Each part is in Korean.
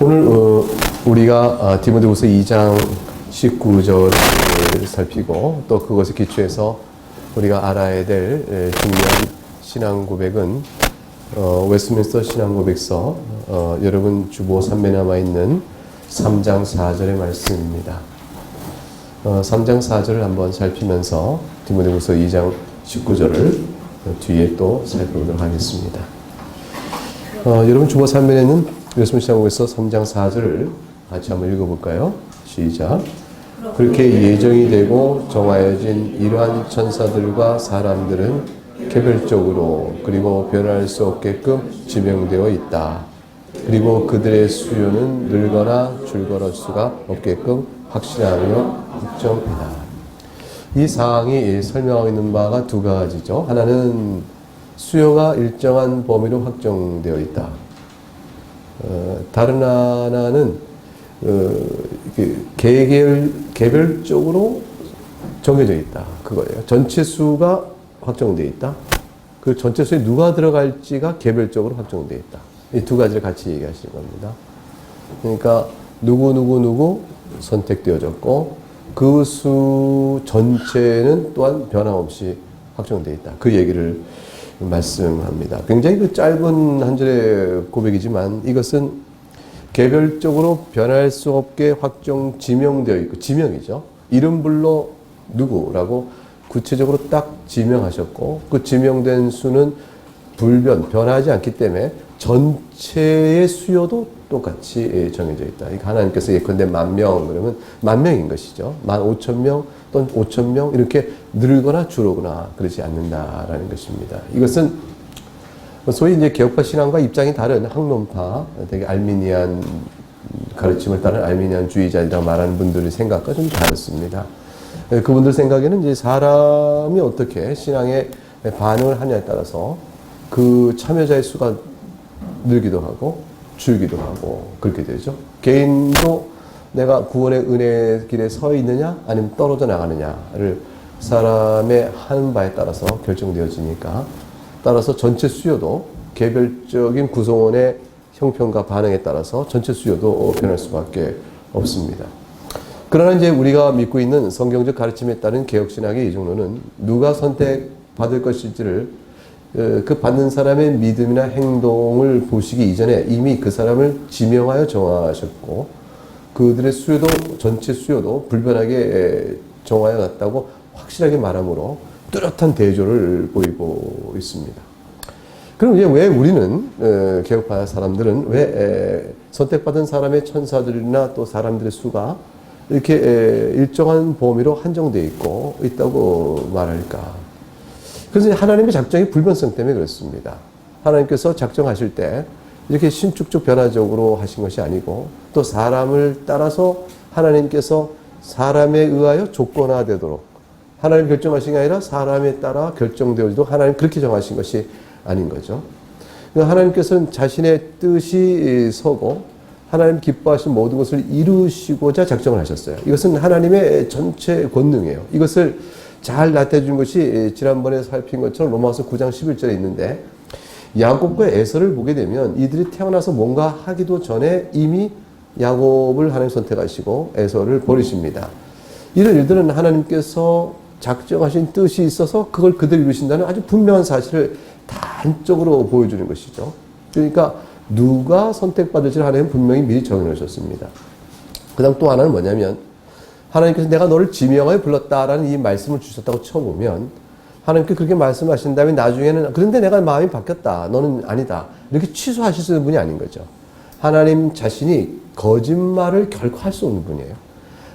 오늘 우리가 디모데후서 2장 19절을 살피고 또 그것에 기초해서 우리가 알아야 될 중요한 신앙 고백은 웨스트민스터 신앙 고백서 여러분 주보 3면에 남아있는 3장 4절의 말씀입니다. 3장 4절을 한번 살피면서 디모데후서 2장 19절을 뒤에 또 살펴보도록 하겠습니다. 여러분 주보 3면에는 웨스트민스터 신앙 고백서 3장 4절을 같이 한번 읽어볼까요? 시작. 그렇게 예정이 되고 정하여진 이러한 천사들과 사람들은 개별적으로 그리고 변할 수 없게끔 지명되어 있다. 그리고 그들의 수요는 늘거나 줄거릴 수가 없게끔 확실하며 확정이다. 이 사항이 설명하고 있는 바가 두 가지죠. 하나는 수요가 일정한 범위로 확정되어 있다. 다른 하나는 개별적으로 정해져 있다. 그거예요. 전체 수가 확정되어 있다. 그 전체 수에 누가 들어갈지가 개별적으로 확정되어 있다. 이 두 가지를 같이 얘기하시는 겁니다. 그러니까 누구 선택되어졌고 그 수 전체는 또한 변함없이 확정되어 있다. 그 얘기를 말씀합니다. 굉장히 짧은 한 절의 고백이지만 이것은 개별적으로 변할 수 없게 확정 지명되어 있고, 지명이죠. 이름불로 누구라고 구체적으로 딱 지명하셨고, 그 지명된 수는 변하지 않기 때문에 전체의 수요도 똑같이 정해져 있다. 하나님께서 예컨대 10,000명, 그러면 10,000명인 것이죠. 15,000명 또는 5,000명 이렇게 늘거나 줄어거나 그러지 않는다라는 것입니다. 이것은 소위 이제 개혁파 신앙과 입장이 다른 학론파, 되게 알미니안 가르침을 따른 알미니안주의자이라고 말하는 분들의 생각과 좀 다릅니다. 그분들 생각에는 이제 사람이 어떻게 신앙에 반응을 하냐에 따라서 그 참여자의 수가 늘기도 하고 줄기도 하고 그렇게 되죠. 개인도 내가 구원의 은혜 길에 서 있느냐 아니면 떨어져 나가느냐를 사람의 하는 바에 따라서 결정되어지니까 따라서 전체 수요도 개별적인 구성원의 형편과 반응에 따라서 전체 수요도 변할 수밖에 없습니다. 그러나 이제 우리가 믿고 있는 성경적 가르침에 따른 개혁신학의 이정론은 누가 선택받을 것인지를 그 받는 사람의 믿음이나 행동을 보시기 이전에 이미 그 사람을 지명하여 정하셨고 그들의 수요도 전체 수요도 불변하게 정하여 놨다고 확실하게 말함으로 뚜렷한 대조를 보이고 있습니다. 그럼 이제 왜 우리는 개혁파 사람들은 왜 선택받은 사람의 천사들이나 또 사람들의 수가 이렇게 일정한 범위로 한정되어 있다고 말할까? 그래서 하나님의 작정이 불변성 때문에 그렇습니다. 하나님께서 작정하실 때 이렇게 신축적 변화적으로 하신 것이 아니고 또 사람을 따라서 하나님께서 사람에 의하여 조건화되도록 하나님 결정하신 게 아니라 사람에 따라 결정되어지도록 하나님 그렇게 정하신 것이 아닌 거죠. 하나님께서는 자신의 뜻이 서고 하나님 기뻐하신 모든 것을 이루시고자 작정을 하셨어요. 이것은 하나님의 전체 권능이에요. 이것을 잘 나타내준 것이 지난번에 살핀 것처럼 로마서 9장 11절에 있는데 야곱과 에서를 보게 되면 이들이 태어나서 뭔가 하기도 전에 이미 야곱을 하나님 선택하시고 에서를 버리십니다. 이런 일들은 하나님께서 작정하신 뜻이 있어서 그걸 그대로 이루신다는 아주 분명한 사실을 단적으로 보여주는 것이죠. 그러니까 누가 선택받을지를 하나님은 분명히 미리 정해놓으셨습니다. 그 다음 또 하나는 뭐냐면 하나님께서 내가 너를 지명하여 불렀다라는 이 말씀을 주셨다고 쳐보면 하나님께 그렇게 말씀하신 다음에 나중에는 그런데 내가 마음이 바뀌었다. 너는 아니다. 이렇게 취소하실 수 있는 분이 아닌 거죠. 하나님 자신이 거짓말을 결코 할 수 없는 분이에요.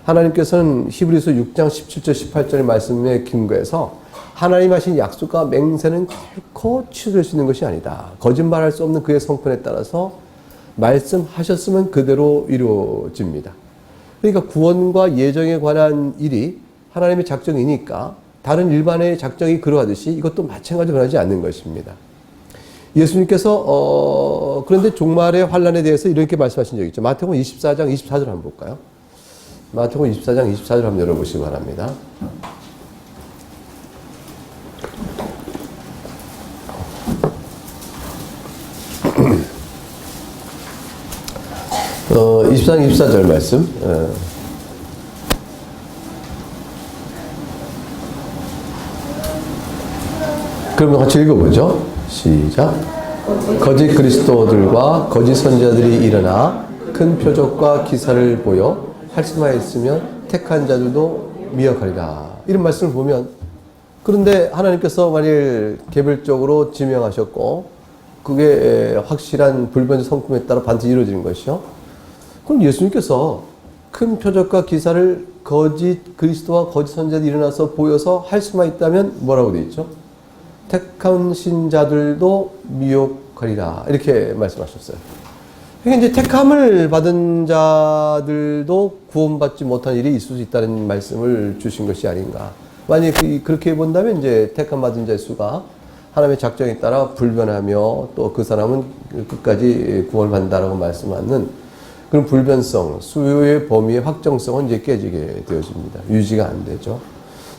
하나님께서는 히브리서 6장 17절 18절의 말씀에 근거해서 하나님 하신 약속과 맹세는 결코 취소할 수 있는 것이 아니다. 거짓말할 수 없는 그의 성품에 따라서 말씀하셨으면 그대로 이루어집니다. 그러니까 구원과 예정에 관한 일이 하나님의 작정이니까 다른 일반의 작정이 그러하듯이 이것도 마찬가지로 변하지 않는 것입니다. 예수님께서 그런데 종말의 환란에 대해서 이렇게 말씀하신 적이 있죠. 마태복음 24장 24절 한번 볼까요? 마태복음 24장 24절 한번 열어보시기 바랍니다. 23, 24절 말씀. 그러면 같이 읽어보죠. 시작. 거짓 그리스도들과 거짓 선지자들이 일어나 큰 표적과 기사를 보여 활성화했으면 택한 자들도 미혹하리라. 이런 말씀을 보면, 그런데 하나님께서 만일 개별적으로 지명하셨고 그게 확실한 불변의 성품에 따라 반드시 이루어지는 것이요, 그럼 예수님께서 큰 표적과 기사를 거짓 그리스도와 거짓 선지자들이 일어나서 보여서 할 수만 있다면 뭐라고 되어 있죠? 택한 신자들도 미혹하리라, 이렇게 말씀하셨어요. 그러니까 이제 택함을 받은 자들도 구원받지 못한 일이 있을 수 있다는 말씀을 주신 것이 아닌가. 만약 그렇게 본다면 이제 택함 받은 자의 수가 하나님의 작정에 따라 불변하며 또 그 사람은 끝까지 구원을 받는다라고 말씀하는 그런 불변성, 수요의 범위의 확정성은 이제 깨지게 되어집니다. 유지가 안 되죠.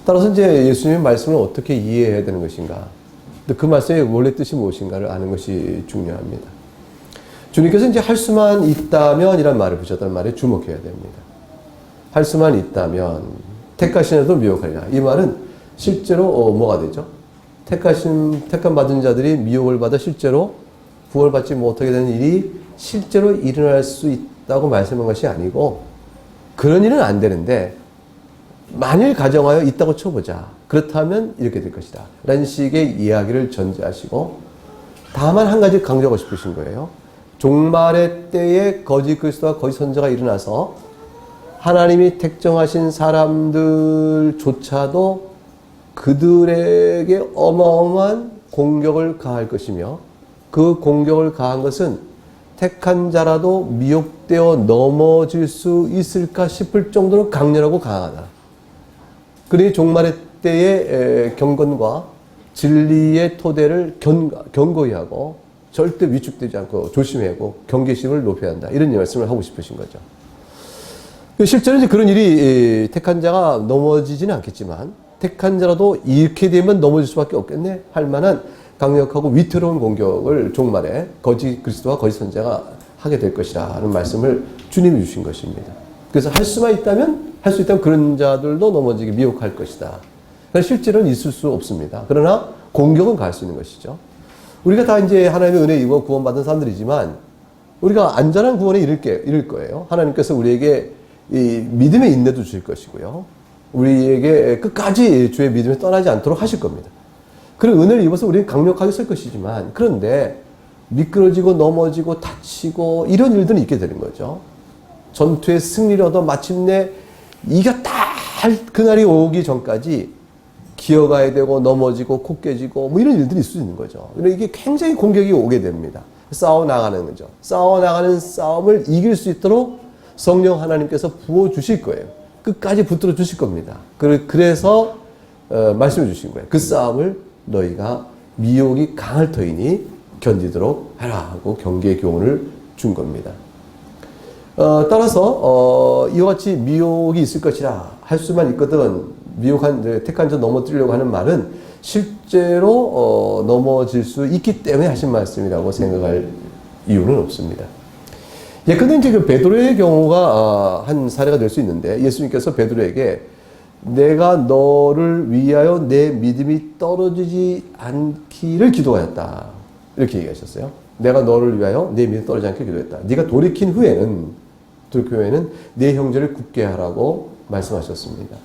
따라서 이제 예수님의 말씀을 어떻게 이해해야 되는 것인가. 그 말씀의 원래 뜻이 무엇인가를 아는 것이 중요합니다. 주님께서 이제 할 수만 있다면 이란 말을 붙였다는 말에 주목해야 됩니다. 할 수만 있다면 택하시나도 미혹하리라. 이 말은 실제로 뭐가 되죠? 택함 받은 자들이 미혹을 받아 실제로 구원받지 못하게 되는 일이 실제로 일어날 수 있다고 말씀한 것이 아니고, 그런 일은 안 되는데 만일 가정하여 있다고 쳐보자. 그렇다면 이렇게 될 것이다. 라는 식의 이야기를 전제하시고, 다만 한 가지 강조하고 싶으신 거예요. 종말의 때에 거짓 그리스도와 거짓 선지자가 일어나서 하나님이 택정하신 사람들조차도 그들에게 어마어마한 공격을 가할 것이며, 그 공격을 가한 것은 택한 자라도 미혹되어 넘어질 수 있을까 싶을 정도로 강렬하고 강하다. 그러니 종말의 때의 경건과 진리의 토대를 견고히 하고 절대 위축되지 않고 조심해야 하고 경계심을 높여야 한다. 이런 말씀을 하고 싶으신 거죠. 실제로 이제 그런 일이 택한 자가 넘어지지는 않겠지만, 택한 자라도 이렇게 되면 넘어질 수밖에 없겠네 할 만한 강력하고 위태로운 공격을 종말에 거짓 그리스도와 거짓 선지자가 하게 될 것이라는 말씀을 주님이 주신 것입니다. 그래서 할 수 있다면 그런 자들도 넘어지게 미혹할 것이다. 실제로는 있을 수 없습니다. 그러나 공격은 가할 수 있는 것이죠. 우리가 다 이제 하나님의 은혜에 입어 구원받은 사람들이지만 우리가 안전한 구원에 이를 거예요. 하나님께서 우리에게 이 믿음의 인내도 주실 것이고요. 우리에게 끝까지 주의 믿음에 떠나지 않도록 하실 겁니다. 그런 은혜를 입어서 우리는 강력하게 설 것이지만, 그런데 미끄러지고 넘어지고 다치고 이런 일들은 있게 되는 거죠. 전투의 승리를 얻어 마침내 이겼다 할 그날이 오기 전까지 기어가야 되고 넘어지고 코 깨지고 뭐 이런 일들이 있을 수 있는 거죠. 이게 굉장히 공격이 오게 됩니다. 싸워나가는 거죠. 싸워나가는 싸움을 이길 수 있도록 성령 하나님께서 부어주실 거예요. 끝까지 붙들어 주실 겁니다. 그래서 말씀해 주신 거예요. 그 싸움을 너희가 미혹이 강할 터이니 견디도록 하라 하고 경계의 교훈을 준 겁니다. 따라서 이와 같이 미혹이 있을 것이라 할 수만 있거든 택한 자 넘어뜨리려고 하는 말은 실제로 넘어질 수 있기 때문에 하신 말씀이라고 생각할 이유는 없습니다. 예컨대 이제 그 베드로의 경우가 한 사례가 될 수 있는데, 예수님께서 베드로에게 내가 너를 위하여 내 믿음이 떨어지지 않기를 기도하였다. 이렇게 얘기하셨어요. 내가 너를 위하여 내 믿음이 떨어지지 않게 기도했다. 네가 돌이킨 후에는 내 형제를 굳게 하라고 말씀하셨습니다.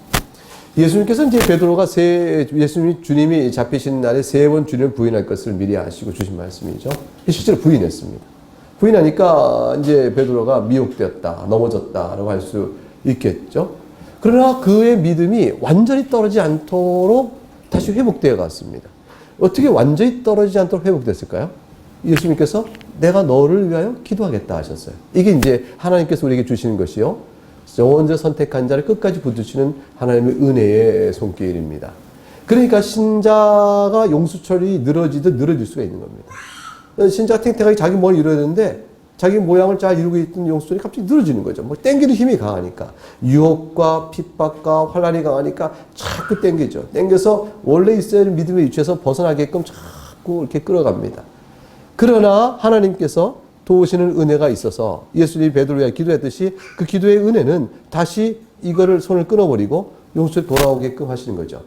예수님께서 이제 베드로가 주님이 잡히신 날에 3번 주님을 부인할 것을 미리 아시고 주신 말씀이죠. 실제로 부인했습니다. 부인하니까 이제 베드로가 미혹되었다, 넘어졌다라고 할 수 있겠죠. 그러나 그의 믿음이 완전히 떨어지지 않도록 다시 회복되어 갔습니다. 어떻게 완전히 떨어지지 않도록 회복됐을까요? 예수님께서 내가 너를 위하여 기도하겠다 하셨어요. 이게 이제 하나님께서 우리에게 주시는 것이요, 영원적 선택한 자를 끝까지 붙드시는 하나님의 은혜의 손길입니다. 그러니까 신자가 용수철이 늘어지듯 늘어질 수가 있는 겁니다. 신자가 탱탱하게 자기 뭘 이루어야 되는데 자기 모양을 잘 이루고 있던 용수철이 갑자기 늘어지는 거죠. 뭐 땡기는 힘이 강하니까, 유혹과 핍박과 환란이 강하니까 자꾸 땡기죠. 땡겨서 원래 있어야 할 믿음의 위치에서 벗어나게끔 자꾸 이렇게 끌어갑니다. 그러나 하나님께서 도우시는 은혜가 있어서 예수님이 베드로를 위하여 기도했듯이 그 기도의 은혜는 다시 이거를 손을 끊어버리고 용서에 돌아오게끔 하시는 거죠.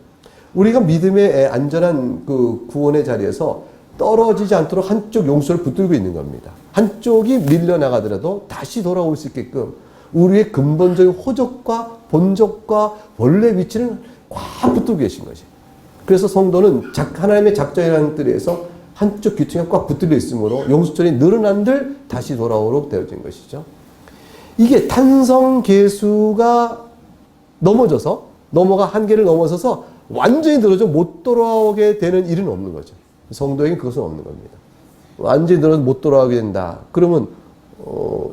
우리가 믿음의 안전한 그 구원의 자리에서 떨어지지 않도록 한쪽 용서를 붙들고 있는 겁니다. 한쪽이 밀려나가더라도 다시 돌아올 수 있게끔 우리의 근본적인 호적과 본적과 원래 위치는 꽉 붙들고 계신 거지. 그래서 성도는 하나님의 작전이라는 뜰에서 한쪽 귀퉁이가 꽉 붙들려 있으므로 용서절이 늘어난들 다시 돌아오도록 되어진 것이죠. 이게 탄성계수가 넘어가 한계를 넘어서서 완전히 늘어져 못 돌아오게 되는 일은 없는 거죠. 성도에게 그것은 없는 겁니다. 완전히 늘어서 못 돌아오게 된다. 그러면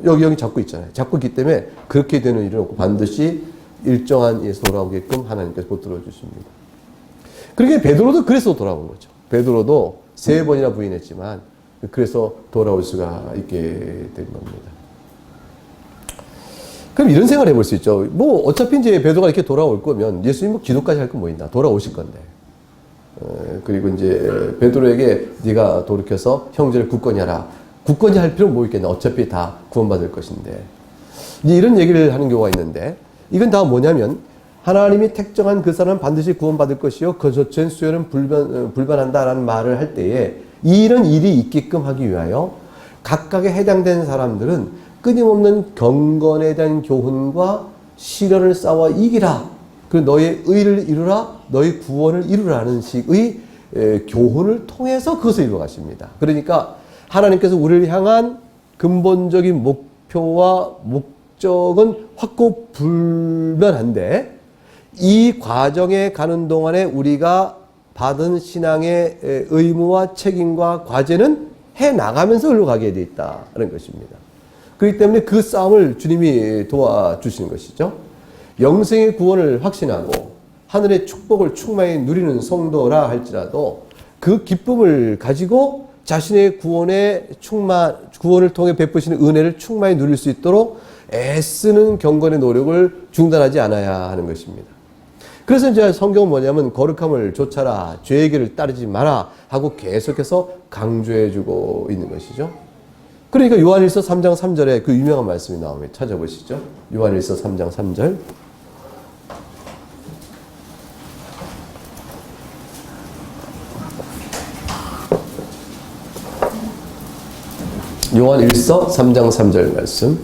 여기 잡고 있잖아요. 잡고 있기 때문에 그렇게 되는 일은 없고 반드시 일정한 일에서 돌아오게끔 하나님께서 붙들어 주십니다. 그러니까 베드로도 그래서 돌아온 거죠. 베드로도 3번이나 부인했지만 그래서 돌아올 수가 있게 된 겁니다. 그럼 이런 생각을 해볼 수 있죠. 뭐 어차피 이제 베드로가 이렇게 돌아올 거면 예수님 뭐 기도까지 할 건 뭐 있나? 돌아오실 건데. 그리고 이제 베드로에게 네가 돌이켜서 형제를 굳건히 하라. 굳건히 할 필요는 뭐 있겠나? 어차피 다 구원받을 것인데. 이런 얘기를 하는 경우가 있는데 이건 다 뭐냐면 하나님이 택정한 그 사람은 반드시 구원받을 것이요 그 조처인 수요는 불변한다라는 말을 할 때에 이런 일이 있게끔 하기 위하여 각각에 해당된 사람들은 끊임없는 경건에 대한 교훈과 시련을 싸워 이기라. 그리고 너의 의를 이루라. 너의 구원을 이루라는 식의 교훈을 통해서 그것을 이루어 가십니다. 그러니까 하나님께서 우리를 향한 근본적인 목표와 목적은 확고 불변한데 이 과정에 가는 동안에 우리가 받은 신앙의 의무와 책임과 과제는 해나가면서 흘러가게 되어 있다는 것입니다. 그렇기 때문에 그 싸움을 주님이 도와주시는 것이죠. 영생의 구원을 확신하고 하늘의 축복을 충만히 누리는 성도라 할지라도 그 기쁨을 가지고 자신의 구원을 통해 베푸시는 은혜를 충만히 누릴 수 있도록 애쓰는 경건의 노력을 중단하지 않아야 하는 것입니다. 그래서 이제 성경은 뭐냐면 거룩함을 좇아라, 죄의 길을 따르지 마라 하고 계속해서 강조해주고 있는 것이죠. 그러니까 요한일서 3장 3절에 그 유명한 말씀이 나오면 찾아보시죠. 요한일서 3장 3절. 요한일서 3장 3절 말씀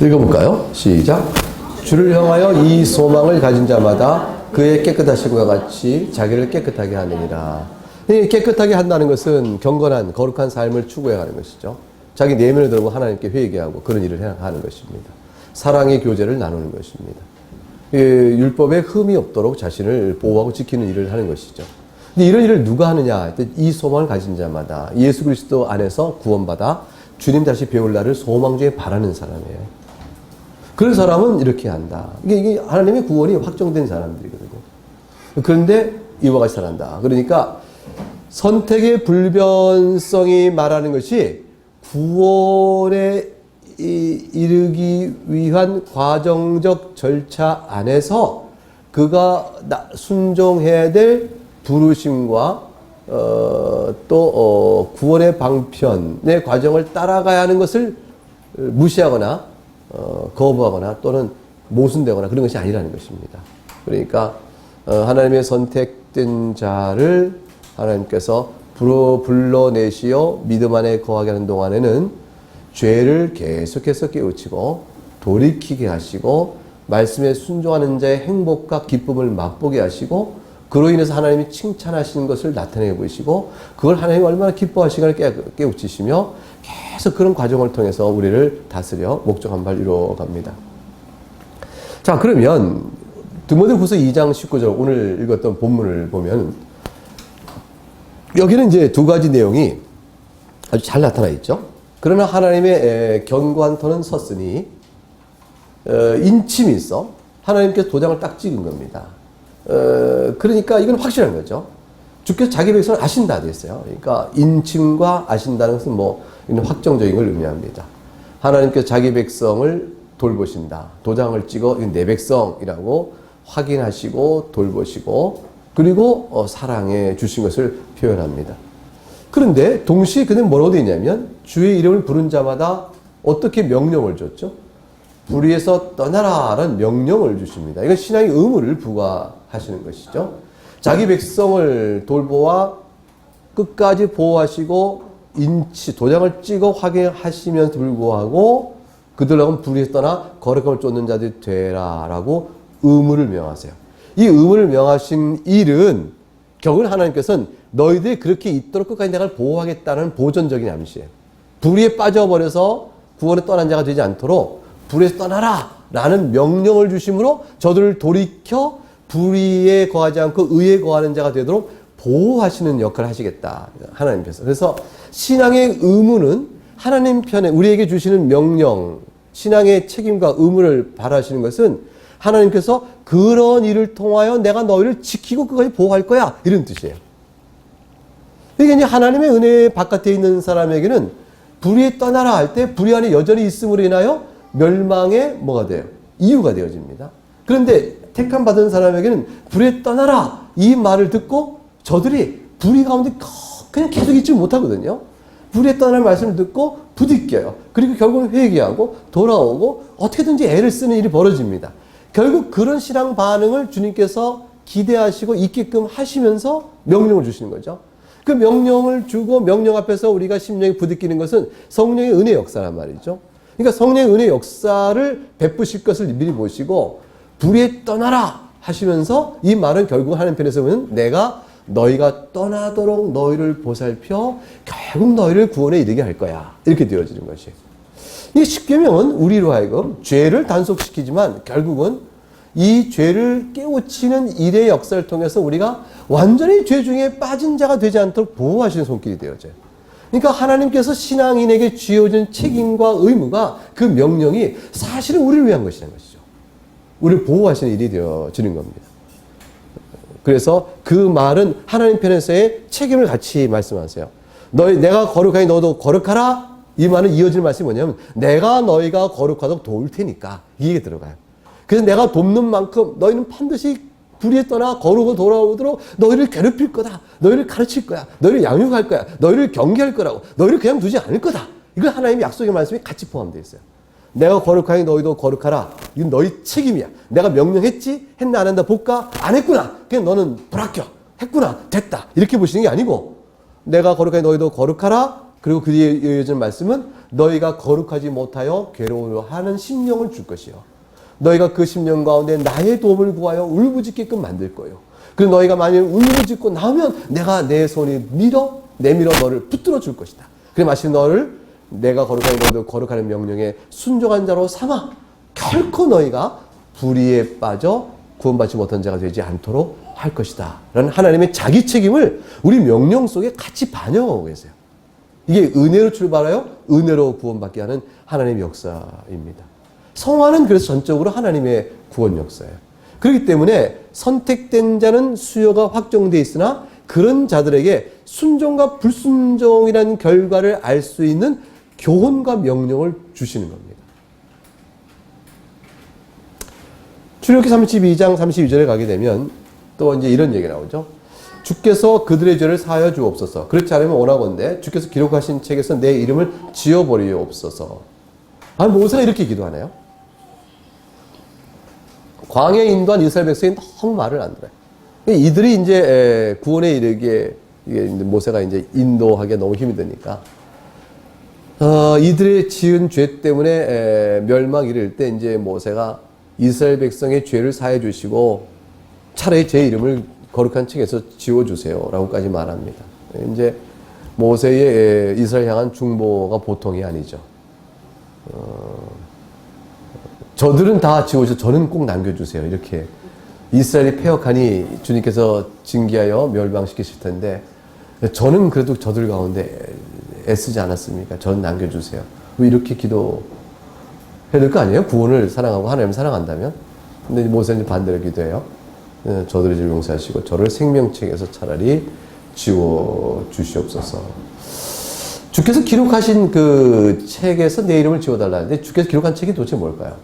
읽어볼까요? 시작. 주를 향하여 이 소망을 가진 자마다 그의 깨끗하심과 같이 자기를 깨끗하게 하느니라. 깨끗하게 한다는 것은 경건한 거룩한 삶을 추구해 가는 것이죠. 자기 내면을 들고 하나님께 회개하고 그런 일을 하는 것입니다. 사랑의 교제를 나누는 것입니다. 율법에 흠이 없도록 자신을 보호하고 지키는 일을 하는 것이죠. 근데 이런 일을 누가 하느냐? 이 소망을 가진 자마다 예수 그리스도 안에서 구원받아 주님 다시 배울 날을 소망 중에 바라는 사람이에요. 그런 사람은 이렇게 한다. 이게 하나님의 구원이 확정된 사람들이거든요. 그런데 이와 같이 살아간다. 그러니까 선택의 불변성이 말하는 것이 구원에 이르기 위한 과정적 절차 안에서 그가 순종해야 될 부르심과 또 구원의 방편의 과정을 따라가야 하는 것을 무시하거나 거부하거나 또는 모순되거나 그런 것이 아니라는 것입니다. 그러니까 하나님의 선택된 자를 하나님께서 불러내시어 믿음 안에 거하게 하는 동안에는 죄를 계속해서 깨우치고 돌이키게 하시고 말씀에 순종하는 자의 행복과 기쁨을 맛보게 하시고 그로 인해서 하나님이 칭찬하시는 것을 나타내 보이시고 그걸 하나님이 얼마나 기뻐하시는가 깨우치시며 계속 그런 과정을 통해서 우리를 다스려 목적한 바를 이루어갑니다. 자, 그러면 디모데후서 2장 19절 오늘 읽었던 본문을 보면 여기는 이제 두 가지 내용이 아주 잘 나타나 있죠. 그러나 하나님의 견고한 터는 섰으니 인침이 있어 하나님께서 도장을 딱 찍은 겁니다. 그러니까 이건 확실한 거죠. 주께서 자기 백성을 아신다 됐어요. 그러니까 인침과 아신다는 것은 뭐 이런 확정적인 걸 의미합니다. 하나님께서 자기 백성을 돌보신다. 도장을 찍어 내 백성이라고 확인하시고 돌보시고 그리고 사랑해 주신 것을 표현합니다. 그런데 동시에 그는 뭐라고 되어 있냐면 주의 이름을 부른 자마다 어떻게 명령을 줬죠? 불의에서 떠나라 라는 명령을 주십니다. 이건 신앙의 의무를 부과하시는 것이죠. 자기 백성을 돌보아 끝까지 보호하시고 도장을 찍어 확인하시면서 불구하고 그들하고는 불의에서 떠나 거룩함을 쫓는 자들이 되라 라고 의무를 명하세요. 이 의무를 명하신 일은 결국은 하나님께서는 너희들이 그렇게 있도록 끝까지 내가 보호하겠다는 보존적인 암시예요. 불의에 빠져버려서 구원에 떠난 자가 되지 않도록 불의에서 떠나라 라는 명령을 주심으로 저들을 돌이켜 불의에 거하지 않고 의에 거하는 자가 되도록 보호하시는 역할을 하시겠다. 하나님께서. 그래서 신앙의 의무는 하나님 편에 우리에게 주시는 명령, 신앙의 책임과 의무를 바라시는 것은 하나님께서 그런 일을 통하여 내가 너희를 지키고 끝까지 보호할 거야. 이런 뜻이에요. 이게 이제 하나님의 은혜 바깥에 있는 사람에게는 불의에 떠나라 할 때 불의 안에 여전히 있음으로 인하여 멸망의 뭐가 돼요? 이유가 되어집니다. 그런데 택함 받은 사람에게는 불의에 떠나라 이 말을 듣고 저들이 불의 가운데 그냥 계속 있지 못하거든요. 불의에 떠나는 말씀을 듣고 부딪혀요. 그리고 결국은 회개하고 돌아오고 어떻게든지 애를 쓰는 일이 벌어집니다. 결국 그런 신앙 반응을 주님께서 기대하시고 있게끔 하시면서 명령을 주시는 거죠. 그 명령을 주고 명령 앞에서 우리가 심령이 부딪히는 것은 성령의 은혜 역사란 말이죠. 그러니까 성령의 은혜 역사를 베푸실 것을 미리 보시고 불의에 떠나라 하시면서 이 말은 결국 하나님 편에서 보면 내가 너희가 떠나도록 너희를 보살펴 결국 너희를 구원에 이르게 할 거야. 이렇게 되어지는 것이에요. 이 십계명은 우리로 하여금 죄를 단속시키지만 결국은 이 죄를 깨우치는 일의 역사를 통해서 우리가 완전히 죄 중에 빠진 자가 되지 않도록 보호하시는 손길이 되어져요. 그러니까 하나님께서 신앙인에게 쥐어진 책임과 의무가 그 명령이 사실은 우리를 위한 것이라는 것이죠. 우리를 보호하시는 일이 되어지는 겁니다. 그래서 그 말은 하나님 편에서의 책임을 같이 말씀하세요. 내가 거룩하니 너도 거룩하라. 이 말은 이어질 말씀이 뭐냐면 내가 너희가 거룩하도록 도울 테니까 이게 들어가요. 그래서 내가 돕는 만큼 너희는 반드시 불의에 떠나 거룩으로 돌아오도록 너희를 괴롭힐 거다. 너희를 가르칠 거야. 너희를 양육할 거야. 너희를 경계할 거라고. 너희를 그냥 두지 않을 거다. 이건 하나님의 약속의 말씀이 같이 포함되어 있어요. 내가 거룩하니 너희도 거룩하라. 이건 너희 책임이야. 내가 명령했지? 했나 안 한다 볼까? 안 했구나. 그냥 너는 불합격. 했구나. 됐다. 이렇게 보시는 게 아니고 내가 거룩하니 너희도 거룩하라. 그리고 그 뒤에 이어지는 말씀은 너희가 거룩하지 못하여 괴로워하는 심령을 줄 것이요. 너희가 그 심령 가운데 나의 도움을 구하여 울부짖게끔 만들 거예요. 그리고 너희가 만일 울부짖고 나오면 내가 내 손이 내밀어 너를 붙들어 줄 것이다. 그래 마침 너를 내가 거룩하니 너희도 거룩하는 명령에 순종한 자로 삼아 결코 너희가 불의에 빠져 구원받지 못한 자가 되지 않도록 할 것이다. 라는 하나님의 자기 책임을 우리 명령 속에 같이 반영하고 계세요. 이게 은혜로 출발하여 은혜로 구원받게 하는 하나님의 역사입니다. 성화는 그래서 전적으로 하나님의 구원 역사예요. 그렇기 때문에 선택된 자는 수요가 확정되어 있으나 그런 자들에게 순종과 불순종이라는 결과를 알 수 있는 교훈과 명령을 주시는 겁니다. 출애굽기 32장 32절에 가게 되면 또 이제 이런 얘기가 나오죠. 주께서 그들의 죄를 사하여 주옵소서. 그렇지 않으면 원하건대 주께서 기록하신 책에서 내 이름을 지워버리옵소서. 모세가 이렇게 기도하네요. 광야에 인도한 이스라엘 백성이 너무 말을 안 들어요. 이들이 이제 구원에 이르게 모세가 이제 인도하기가 너무 힘이 드니까 이들의 지은 죄 때문에 멸망 이를 때 이제 모세가 이스라엘 백성의 죄를 사해 주시고 차라리 제 이름을 거룩한 책에서 지워주세요라고까지 말합니다. 이제 모세의 이스라엘 향한 중보가 보통이 아니죠. 저들은 다 지워주세요. 저는 꼭 남겨주세요. 이렇게 이스라엘이 패역하니 주님께서 징계하여 멸망시키실 텐데 저는 그래도 저들 가운데 애쓰지 않았습니까? 저는 남겨주세요. 왜 이렇게 기도해야 될 거 아니에요? 구원을 사랑하고 하나님을 사랑한다면. 근데 모세는 반대로 기도해요. 저들의 죄를 용서하시고 저를 생명책에서 차라리 지워주시옵소서. 주께서 기록하신 그 책에서 내 이름을 지워달라는데 주께서 기록한 책이 도대체 뭘까요?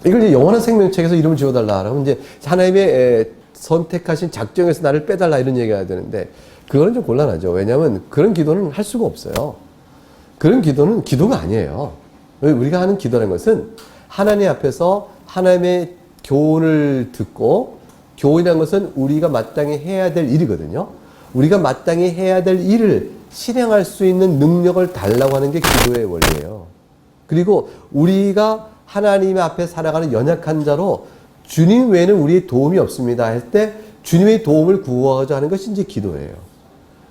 이걸 이제 영원한 생명책에서 이름을 지워달라. 그러면 이제 하나님의 선택하신 작정에서 나를 빼달라 이런 얘기가 되는데 그거는 좀 곤란하죠. 왜냐하면 그런 기도는 할 수가 없어요. 그런 기도는 기도가 아니에요. 우리가 하는 기도라는 것은 하나님 앞에서 하나님의 교훈을 듣고, 교훈이라는 것은 우리가 마땅히 해야 될 일이거든요. 우리가 마땅히 해야 될 일을 실행할 수 있는 능력을 달라고 하는 게 기도의 원리예요. 그리고 우리가 하나님 앞에 살아가는 연약한 자로 주님 외에는 우리의 도움이 없습니다 할 때 주님의 도움을 구하자 하는 것이 이제 기도예요.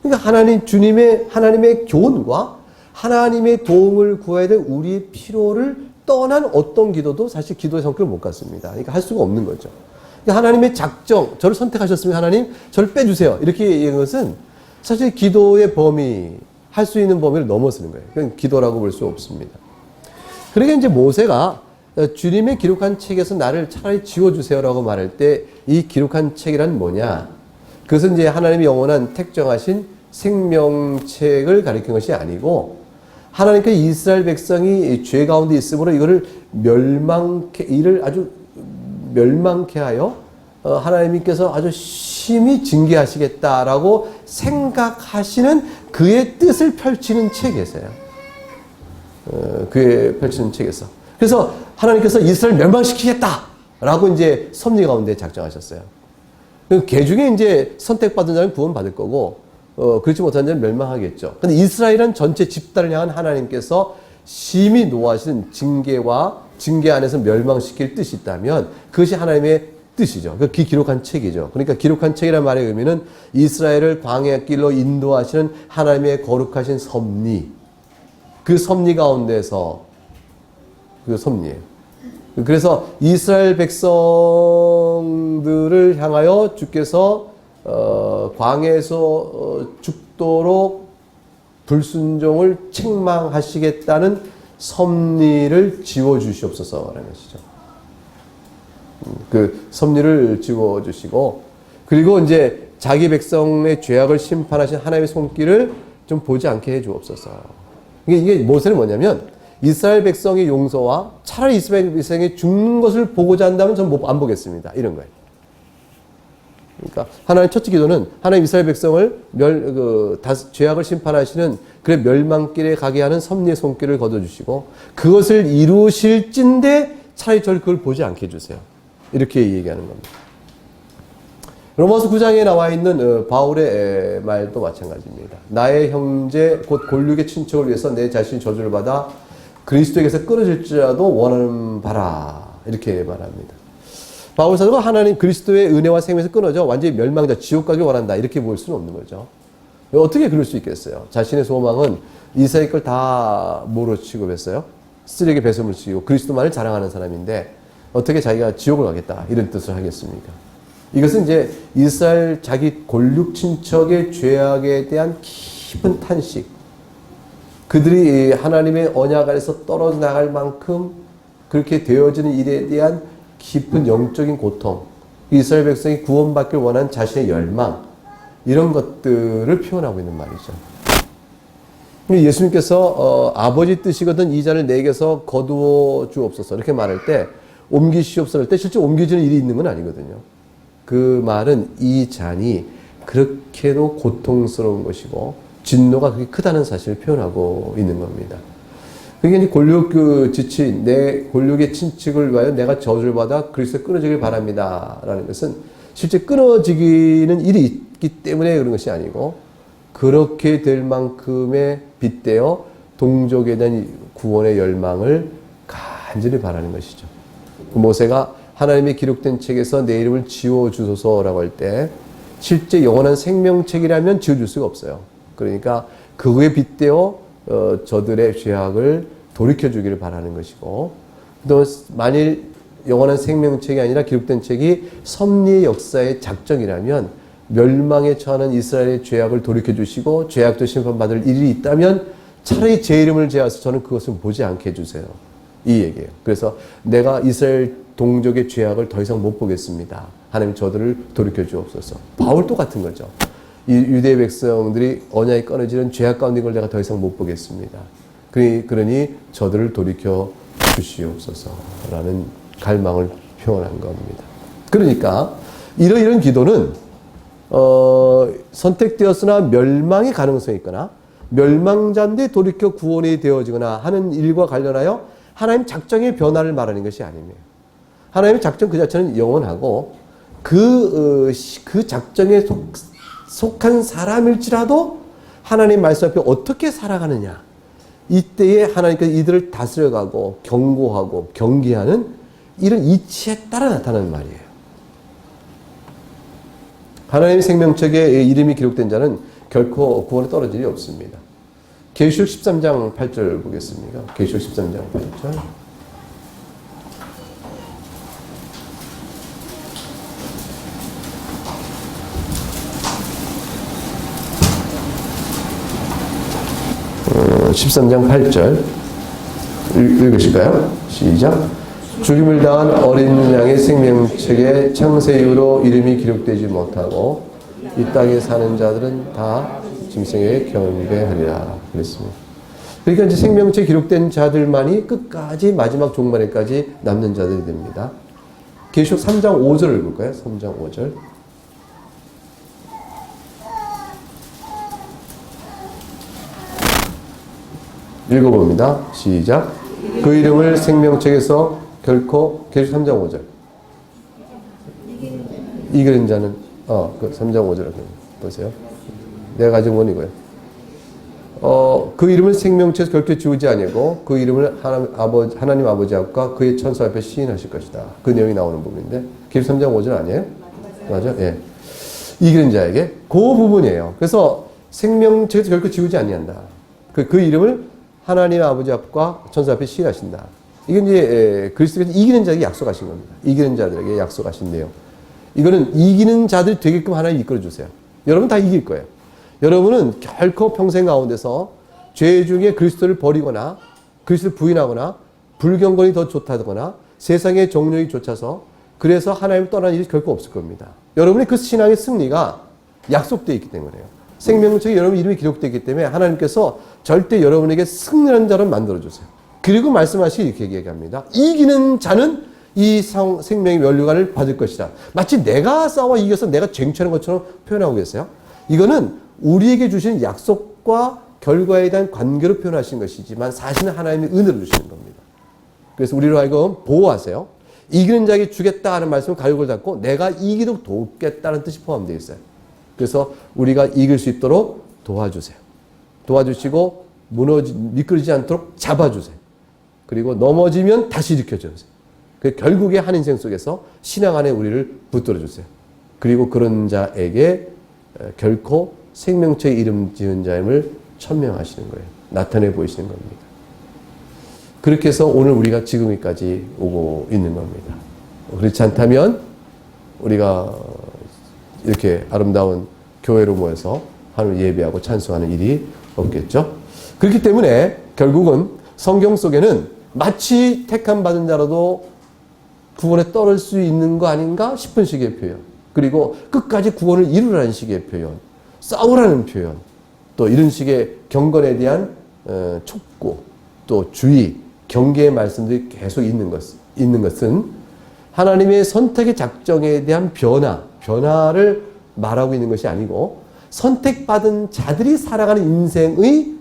그러니까 하나님의 교훈과 하나님의 도움을 구해야 될 우리의 필요를 떠난 어떤 기도도 사실 기도의 성격을 못 갖습니다. 그러니까 할 수가 없는 거죠. 그러니까 하나님의 작정, 저를 선택하셨으면 하나님, 저를 빼주세요. 이렇게 얘기하는 것은 사실 기도의 범위, 할 수 있는 범위를 넘어서는 거예요. 그건 기도라고 볼 수 없습니다. 그러니까 이제 모세가 주님의 기록한 책에서 나를 차라리 지워주세요라고 말할 때 이 기록한 책이란 뭐냐? 그것은 이제 하나님이 영원한 택정하신 생명책을 가리킨 것이 아니고 하나님께서 이스라엘 백성이 죄 가운데 있으므로 이거를 이를 아주 멸망케 하여 하나님께서 아주 심히 징계하시겠다라고 생각하시는 그의 뜻을 펼치는 책에서요. 그의 펼치는 책에서. 그래서 하나님께서 이스라엘 멸망시키겠다라고 이제 섭리 가운데 작정하셨어요. 개 중에 이제 선택받은 자는 구원받을 거고, 그렇지 못한 자는 멸망하겠죠. 근데 이스라엘은 전체 집단을 향한 하나님께서 심히 노하시는 징계 안에서 멸망시킬 뜻이 있다면 그것이 하나님의 뜻이죠. 그 기록한 책이죠. 그러니까 기록한 책이라는 말의 의미는 이스라엘을 광야 길로 인도하시는 하나님의 거룩하신 섭리, 그 섭리 가운데서 그 섭리예요. 그래서 이스라엘 백성들을 향하여 주께서 광야에서 죽도록 불순종을 책망하시겠다는 섭리를 지워주시옵소서라는 것이죠. 그 섭리를 지워주시고, 그리고 이제 자기 백성의 죄악을 심판하신 하나님의 손길을 좀 보지 않게 해주옵소서. 이게 모세는 뭐냐면 이스라엘 백성의 용서와 차라리 이스라엘 백성이 죽는 것을 보고자 한다면 저는 안 보겠습니다. 이런 거예요. 그러니까 하나님 첫째 기도는 하나님 이스라엘 백성을 죄악을 심판하시는 그의 멸망길에 가게 하는 섭리의 손길을 거둬주시고 그것을 이루실 찐데 차라리 저를 그걸 보지 않게 해주세요. 이렇게 얘기하는 겁니다. 로마서 9장에 나와 있는 바울의 말도 마찬가지입니다. 나의 형제 곧 골육의 친척을 위해서 내 자신이 저주를 받아 그리스도에게서 끊어질지라도 원하는 바라 이렇게 말합니다. 바울 사도가 하나님 그리스도의 은혜와 생명에서 끊어져 완전히 멸망자 지옥 가길 원한다 이렇게 볼 수는 없는 거죠. 어떻게 그럴 수 있겠어요? 자신의 소망은 이스라엘 걸 다 뭐로 취급했어요? 쓰레기 배설물 치고 그리스도만을 자랑하는 사람인데 어떻게 자기가 지옥을 가겠다 이런 뜻을 하겠습니까? 이것은 이제 이스라엘 자기 골육 친척의 죄악에 대한 깊은 탄식, 그들이 하나님의 언약 아래서 떨어져 나갈 만큼 그렇게 되어지는 일에 대한 깊은 영적인 고통, 이스라엘 백성이 구원받길 원한 자신의 열망, 이런 것들을 표현하고 있는 말이죠. 예수님께서 아버지 뜻이거든 이 잔을 내게서 거두어 주옵소서 이렇게 말할 때 옮기시옵소서 할 때 실제 옮겨지는 일이 있는 건 아니거든요. 그 말은 이 잔이 그렇게도 고통스러운 것이고 진노가 그렇게 크다는 사실을 표현하고 있는 겁니다. 그게 이제 골육 지친 내 골육의 친척을 위하여 내가 저주를 받아 그리스도에 끊어지길 바랍니다. 라는 것은 실제 끊어지기는 일이 있기 때문에 그런 것이 아니고 그렇게 될 만큼의 빗대어 동족에 대한 구원의 열망을 간절히 바라는 것이죠. 모세가 하나님의 기록된 책에서 내 이름을 지워주소서라고 할 때 실제 영원한 생명책이라면 지워줄 수가 없어요. 그러니까 그거에 빗대어 저들의 죄악을 돌이켜주기를 바라는 것이고 또 만일 영원한 생명책이 아니라 기록된 책이 섭리의 역사의 작정이라면 멸망에 처하는 이스라엘의 죄악을 돌이켜주시고 죄악도 심판받을 일이 있다면 차라리 제 이름을 제하서 저는 그것을 보지 않게 해주세요. 이 얘기예요. 그래서 내가 이스라엘 동족의 죄악을 더 이상 못 보겠습니다. 하나님 저들을 돌이켜 주옵소서. 바울 똑같은 거죠. 이 유대 백성들이 언약이 끊어지는 죄악 가운데 걸 내가 더 이상 못 보겠습니다. 그러니 저들을 돌이켜 주시옵소서라는 갈망을 표현한 겁니다. 그러니까 이런 기도는 선택되었으나 멸망의 가능성이 있거나 멸망자인데 돌이켜 구원이 되어지거나 하는 일과 관련하여 하나님 작정의 변화를 말하는 것이 아닙니다. 하나님의 작정 그 자체는 영원하고 그 작정에 속한 사람일지라도 하나님 말씀 앞에 어떻게 살아가느냐, 이때에 하나님께서 이들을 다스려가고 경고하고 경계하는 이런 이치에 따라 나타나는 말이에요. 하나님의 생명책에 이름이 기록된 자는 결코 구원에 떨어질 일이 없습니다. 계시록 13장 8절 보겠습니다. 계시록 13장 8절. 어, 13장 8절 읽으실까요? 시작. 죽임을 당한 어린 양의 생명책에 창세 이후로 이름이 기록되지 못하고 이 땅에 사는 자들은 다 짐승에게 경배하리라 그랬습니다. 그러니까 이제 생명책에 기록된 자들만이 끝까지 마지막 종말에까지 남는 자들이 됩니다. 계시록 3장 5절을 볼까요? 3장 5절. 읽어봅니다. 시작. 그 이름을 생명책에서 결코, 계시록 3장 5절. 이기는 자는, 그 3장 5절 보세요. 내가 가진 건 이거예요. 그 이름을 생명책에서 결코 지우지 아니고 그 이름을 하나님 아버지 앞과 그의 천사 앞에 시인하실 것이다. 그 내용이 나오는 부분인데, 계시록 3장 5절 아니에요? 맞아? 예. 이기는 자에게 그 부분이에요. 그래서 생명책에서 결코 지우지 아니한다. 그 이름을 하나님 아버지 앞과 천사 앞에 시인하신다. 이건 이제 그리스도께서 이기는 자에게 약속하신 겁니다. 이기는 자들에게 약속하신 내용. 이거는 이기는 자들이 되게끔 하나님 이끌어 주세요. 여러분 다 이길 거예요. 여러분은 결코 평생 가운데서 죄 중에 그리스도를 버리거나 그리스도를 부인하거나 불경건이 더 좋다거나 세상의 정욕이 좇아서 그래서 하나님을 떠나는 일이 결코 없을 겁니다. 여러분의 그 신앙의 승리가 약속되어 있기 때문에요. 생명책에 여러분 이름이 기록되어 있기 때문에 하나님께서 절대 여러분에게 승리하는 자를 만들어주세요. 그리고 말씀하시기 이렇게 얘기합니다. 이기는 자는 이 생명의 면류관을 받을 것이다. 마치 내가 싸워 이겨서 내가 쟁취하는 것처럼 표현하고 계세요. 이거는 우리에게 주시는 약속과 결과에 대한 관계로 표현하신 것이지만 사실은 하나님의 은혜를 주시는 겁니다. 그래서 우리로 하여금 보호하세요. 이기는 자에게 주겠다 하는 말씀을 가죽을 닫고 내가 이기도록 돕겠다는 뜻이 포함되어 있어요. 그래서 우리가 이길 수 있도록 도와주세요. 도와주시고 미끄러지지 않도록 잡아주세요. 그리고 넘어지면 다시 일으켜주세요. 결국에 한 인생 속에서 신앙 안에 우리를 붙들어 주세요. 그리고 그런 자에게 결코 생명체에 이름 지은 자임을 천명하시는 거예요. 나타내 보이시는 겁니다. 그렇게 해서 오늘 우리가 지금까지 오고 있는 겁니다. 그렇지 않다면 우리가 이렇게 아름다운 교회로 모여서 하나님을 예배하고 찬송하는 일이 없겠죠. 그렇기 때문에 결국은 성경 속에는 마치 택함 받은 자라도 구원에 떨어질 수 있는 거 아닌가 싶은 식의 표현, 그리고 끝까지 구원을 이루라는 식의 표현, 싸우라는 표현, 또 이런 식의 경건에 대한 촉구, 또 주의, 경계의 말씀들이 계속 있는 것은 하나님의 선택의 작정에 대한 변화를 말하고 있는 것이 아니고 선택받은 자들이 살아가는 인생의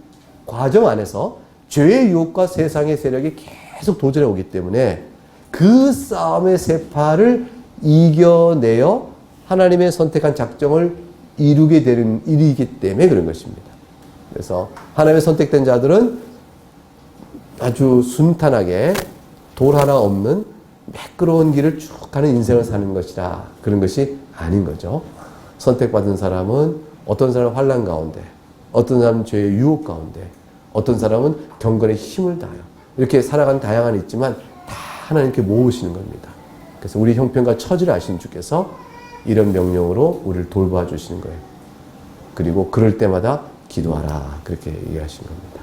과정 안에서 죄의 유혹과 세상의 세력이 계속 도전해 오기 때문에 그 싸움의 세파를 이겨내어 하나님의 선택한 작정을 이루게 되는 일이기 때문에 그런 것입니다. 그래서 하나님의 선택된 자들은 아주 순탄하게 돌 하나 없는 매끄러운 길을 쭉 가는 인생을 사는 것이라 그런 것이 아닌 거죠. 선택받은 사람은 어떤 사람은 환난 가운데, 어떤 사람은 죄의 유혹 가운데, 어떤 사람은 경건의 힘을 다하여 이렇게 살아가는 다양한 있지만 다 하나님께 모으시는 겁니다. 그래서 우리 형편과 처지를 아시는 주께서 이런 명령으로 우리를 돌봐 주시는 거예요. 그리고 그럴 때마다 기도하라 그렇게 얘기하시는 겁니다.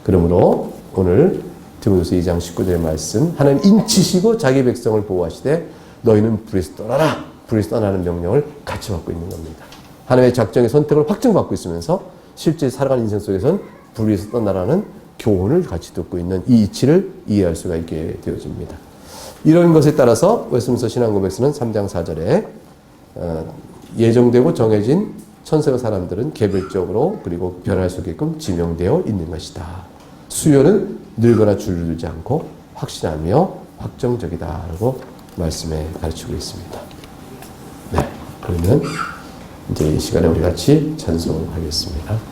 그러므로 오늘 디모데후서 2장 19절의 말씀, 하나님 인치시고 자기 백성을 보호하시되 너희는 불에서 떠나라, 불에서 떠나는 명령을 같이 받고 있는 겁니다. 하나님의 작정의 선택을 확증받고 있으면서 실제 살아가는 인생 속에서는 불에서 떠나라는 교훈을 같이 듣고 있는 이 이치를 이해할 수가 있게 되어집니다. 이런 것에 따라서 웨스민스터 신앙고백서는 3장 4절에 예정되고 정해진 천세의 사람들은 개별적으로 그리고 변할 수 있게끔 지명되어 있는 것이다. 수요는 늘거나 줄지 않고 확실하며 확정적이다라고 말씀에 가르치고 있습니다. 네, 그러면 이제 이 시간에 우리 같이 찬송하겠습니다.